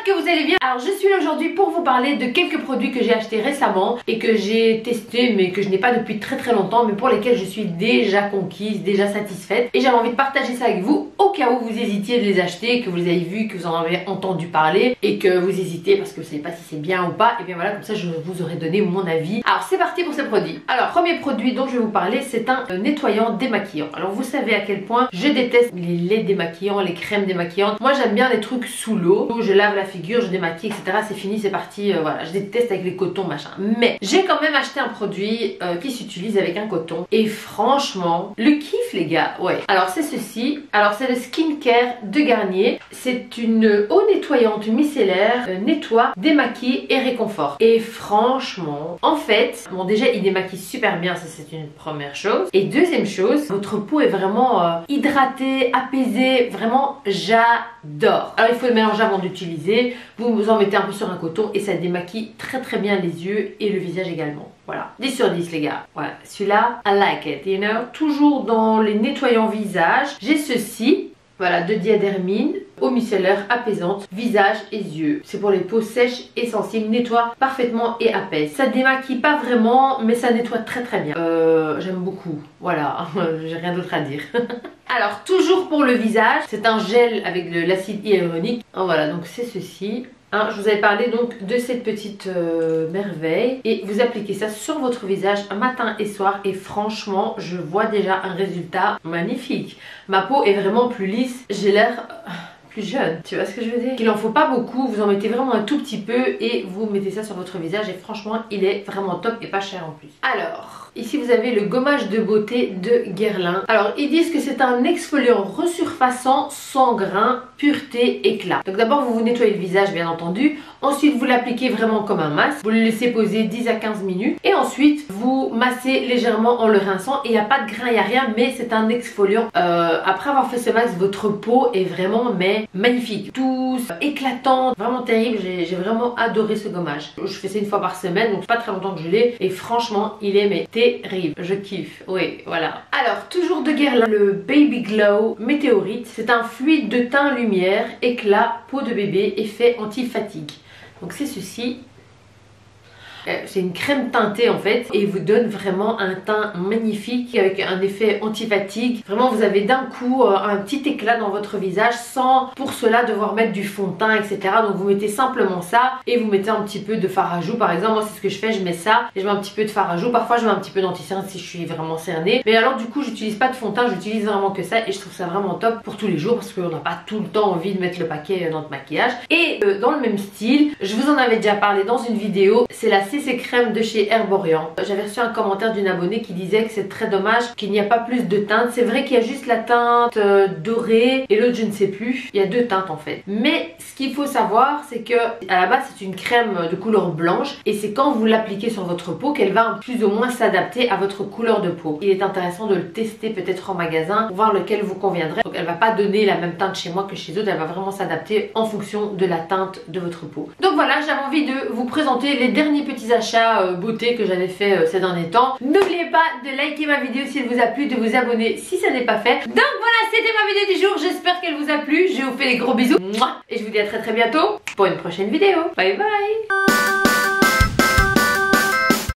que vous allez bien. Alors je suis là aujourd'hui pour vous parler de quelques produits que j'ai achetés récemment et que j'ai testés mais que je n'ai pas depuis très longtemps, mais pour lesquels je suis déjà conquise, déjà satisfaite, et j'avais envie de partager ça avec vous au cas où vous hésitiez de les acheter, que vous les avez vus, que vous en avez entendu parler et que vous hésitez parce que vous savez pas si c'est bien ou pas. Et bien voilà, comme ça je vous aurais donné mon avis. Alors c'est parti pour ce produit. Alors premier produit dont je vais vous parler, c'est un nettoyant démaquillant. Alors vous savez à quel point je déteste les laits démaquillants, les crèmes démaquillantes. Moi j'aime bien les trucs sous l'eau, je lave la figure, je démaquille, etc. C'est fini, c'est parti, voilà. Je déteste avec les cotons machin. Mais j'ai quand même acheté un produit qui s'utilise avec un coton et franchement le kiff les gars. Ouais, alors c'est ceci. Alors c'est le skincare de Garnier. C'est une eau nettoyante micellaire, nettoie, démaquille et réconforte. Et franchement, en fait, bon déjà il démaquille super bien, ça c'est une première chose. Et deuxième chose, votre peau est vraiment hydratée, apaisée, vraiment j'adore. Alors il faut le mélanger avant d'utiliser, vous en mettez un peu sur un coton et ça démaquille très bien les yeux et le visage également. Voilà, 10 sur 10 les gars. Voilà, celui-là, I like it, you know. Toujours dans les nettoyants visage, j'ai ceci. Voilà, de Diadermine, eau micellaire apaisante, visage et yeux. C'est pour les peaux sèches et sensibles, nettoie parfaitement et apaise. Ça démaquille pas vraiment, mais ça nettoie très bien. J'aime beaucoup, voilà, j'ai rien d'autre à dire. Alors, toujours pour le visage, c'est un gel avec de l'acide hyaluronique. Voilà, donc c'est ceci. Hein, je vous avais parlé donc de cette petite merveille et vous appliquez ça sur votre visage matin et soir et franchement je vois déjà un résultat magnifique. Ma peau est vraiment plus lisse, j'ai l'air plus jeune, tu vois ce que je veux dire? Il en faut pas beaucoup, vous en mettez vraiment un tout petit peu et vous mettez ça sur votre visage et franchement il est vraiment top et pas cher en plus. Alors ici vous avez le gommage de beauté de Guerlain. Alors ils disent que c'est un exfoliant resurfaçant sans grain, pureté, éclat. Donc d'abord vous nettoyez le visage bien entendu, ensuite vous l'appliquez vraiment comme un masque, vous le laissez poser 10 à 15 minutes et ensuite vous massez légèrement en le rinçant et il n'y a pas de grain, il n'y a rien, mais c'est un exfoliant. Après avoir fait ce masque, votre peau est vraiment magnifique, douce, éclatante, vraiment terrible. J'ai vraiment adoré ce gommage. Je fais ça une fois par semaine, donc pas très longtemps que je l'ai et franchement il est terrible, je kiffe. Oui, voilà. Alors toujours de Guerlain, le Baby Glow Météorite. C'est un fluide de teint lumière, éclat, peau de bébé, effet anti-fatigue. Donc c'est ceci. C'est une crème teintée en fait et il vous donne vraiment un teint magnifique avec un effet anti-fatigue. Vraiment vous avez d'un coup un petit éclat dans votre visage sans pour cela devoir mettre du fond de teint etc. Donc vous mettez simplement ça et vous mettez un petit peu de fard à joues. Par exemple moi c'est ce que je fais, je mets ça et je mets un petit peu de fard à joues. Parfois je mets un petit peu d'anti-cerne si je suis vraiment cernée. Mais alors du coup j'utilise pas de fond de teint, j'utilise vraiment que ça et je trouve ça vraiment top pour tous les jours parce qu'on n'a pas tout le temps envie de mettre le paquet dans notre maquillage. Et dans le même style, je vous en avais déjà parlé dans une vidéo, c'est la CC crème de chez Herborian. J'avais reçu un commentaire d'une abonnée qui disait que c'est très dommage qu'il n'y a pas plus de teintes. C'est vrai qu'il y a juste la teinte dorée et l'autre je ne sais plus. Il y a deux teintes en fait. Mais ce qu'il faut savoir c'est que à la base c'est une crème de couleur blanche et c'est quand vous l'appliquez sur votre peau qu'elle va plus ou moins s'adapter à votre couleur de peau. Il est intéressant de le tester peut-être en magasin pour voir lequel vous conviendrait. Donc elle va pas donner la même teinte chez moi que chez d'autres. Elle va vraiment s'adapter en fonction de la teinte de votre peau. Donc voilà, j'avais envie de vous présenter les derniers petits achats beauté que j'avais fait ces derniers temps. N'oubliez pas de liker ma vidéo si elle vous a plu, de vous abonner si ça n'est pas fait. Donc voilà, c'était ma vidéo du jour, j'espère qu'elle vous a plu. Je vous fais des gros bisous et je vous dis à très bientôt pour une prochaine vidéo. Bye bye.